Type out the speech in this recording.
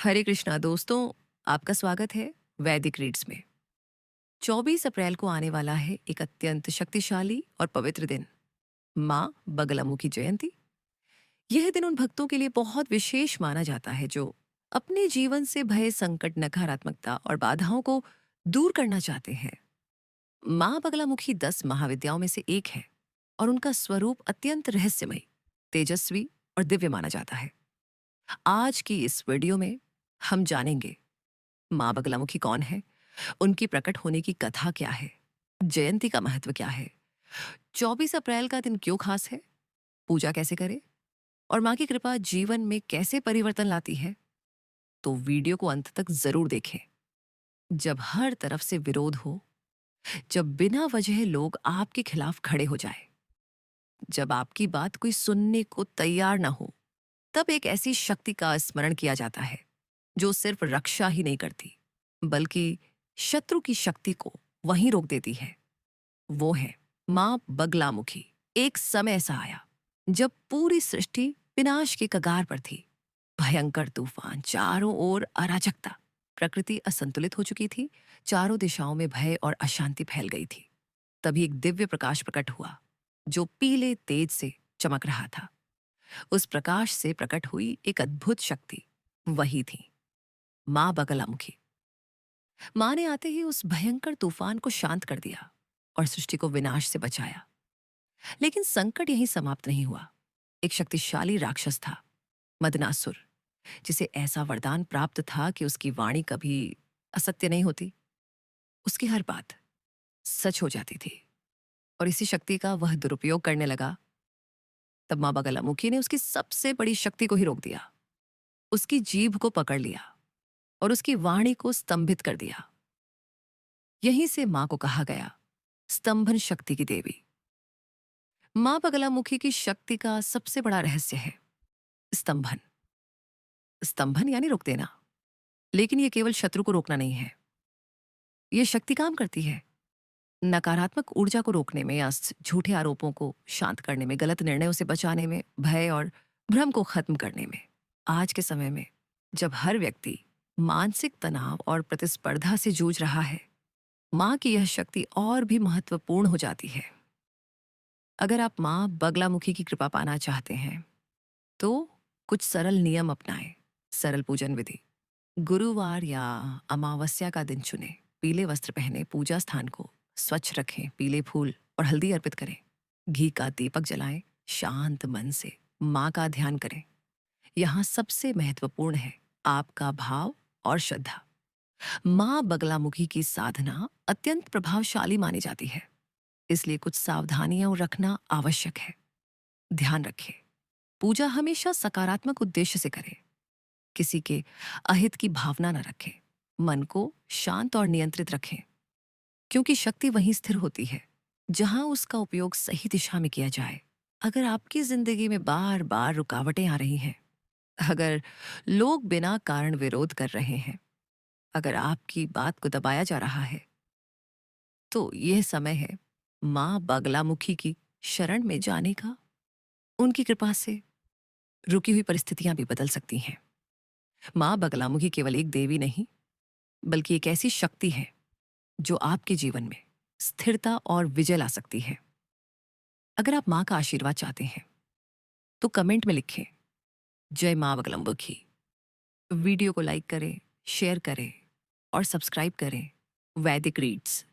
हरे कृष्णा दोस्तों, आपका स्वागत है वैदिक रीड्स में। 24 अप्रैल को आने वाला है एक अत्यंत शक्तिशाली और पवित्र दिन, माँ बगलामुखी जयंती। यह दिन उन भक्तों के लिए बहुत विशेष माना जाता है जो अपने जीवन से भय, संकट, नकारात्मकता और बाधाओं को दूर करना चाहते हैं। माँ बगलामुखी 10 महाविद्याओं में से एक है और उनका स्वरूप अत्यंत रहस्यमयी, तेजस्वी और दिव्य माना जाता है। आज की इस वीडियो में हम जानेंगे माँ बगलामुखी कौन है, उनकी प्रकट होने की कथा क्या है, जयंती का महत्व क्या है, 24 अप्रैल का दिन क्यों खास है, पूजा कैसे करें और माँ की कृपा जीवन में कैसे परिवर्तन लाती है। तो वीडियो को अंत तक जरूर देखें। जब हर तरफ से विरोध हो, जब बिना वजह लोग आपके खिलाफ खड़े हो जाए, जब आपकी बात कोई सुनने को तैयार ना हो, तब एक ऐसी शक्ति का स्मरण किया जाता है जो सिर्फ रक्षा ही नहीं करती बल्कि शत्रु की शक्ति को वहीं रोक देती है। वो है मां बगलामुखी। एक समय ऐसा आया जब पूरी सृष्टि विनाश के कगार पर थी। भयंकर तूफान, चारों ओर अराजकता, प्रकृति असंतुलित हो चुकी थी। चारों दिशाओं में भय और अशांति फैल गई थी। तभी एक दिव्य प्रकाश प्रकट हुआ जो पीले तेज से चमक रहा था। उस प्रकाश से प्रकट हुई एक अद्भुत शक्ति वही थी मां बगलामुखी। मां ने आते ही उस भयंकर तूफान को शांत कर दिया और सृष्टि को विनाश से बचाया। लेकिन संकट यहीं समाप्त नहीं हुआ। एक शक्तिशाली राक्षस था, मदनासुर, जिसे ऐसा वरदान प्राप्त था कि उसकी वाणी कभी असत्य नहीं होती। उसकी हर बात सच हो जाती थी और इसी शक्ति का वह दुरुपयोग करने लगा। तब मां बगलामुखी ने उसकी सबसे बड़ी शक्ति को ही रोक दिया, उसकी जीभ को पकड़ लिया और उसकी वाणी को स्तंभित कर दिया। यहीं से मां को कहा गया स्तंभन शक्ति की देवी। मां बगलामुखी की शक्ति का सबसे बड़ा रहस्य है स्तंभन। स्तंभन यानी रोक देना, लेकिन यह केवल शत्रु को रोकना नहीं है। यह शक्ति काम करती है नकारात्मक ऊर्जा को रोकने में, या झूठे आरोपों को शांत करने में, गलत निर्णयों से बचाने में, भय और भ्रम को खत्म करने में। आज के समय में जब हर व्यक्ति मानसिक तनाव और प्रतिस्पर्धा से जूझ रहा है, मां की यह शक्ति और भी महत्वपूर्ण हो जाती है। अगर आप मां बगलामुखी की कृपा पाना चाहते हैं तो कुछ सरल नियम अपनाएं। सरल पूजन विधि: गुरुवार या अमावस्या का दिन चुनें। पीले वस्त्र पहने, पूजा स्थान को स्वच्छ रखें, पीले फूल और हल्दी अर्पित करें, घी का दीपक जलाएं, शांत मन से मां का ध्यान करें। यहां सबसे महत्वपूर्ण है आपका भाव और श्रद्धा। मां बगलामुखी की साधना अत्यंत प्रभावशाली मानी जाती है, इसलिए कुछ सावधानियां रखना आवश्यक है। ध्यान रखें, पूजा हमेशा सकारात्मक उद्देश्य से करें। किसी के अहित की भावना न रखें। मन को शांत और नियंत्रित रखें, क्योंकि शक्ति वहीं स्थिर होती है जहां उसका उपयोग सही दिशा में किया जाए। अगर आपकी जिंदगी में बार बार रुकावटें आ रही हैं, अगर लोग बिना कारण विरोध कर रहे हैं, अगर आपकी बात को दबाया जा रहा है, तो यह समय है मां बगलामुखी की शरण में जाने का। उनकी कृपा से रुकी हुई परिस्थितियां भी बदल सकती हैं। मां बगलामुखी केवल एक देवी नहीं, बल्कि एक ऐसी शक्ति है जो आपके जीवन में स्थिरता और विजय ला सकती है। अगर आप मां का आशीर्वाद चाहते हैं तो कमेंट में लिखें जय मां बगलामुखी। वीडियो को लाइक करें, शेयर करें और सब्सक्राइब करें वैदिक रीड्स।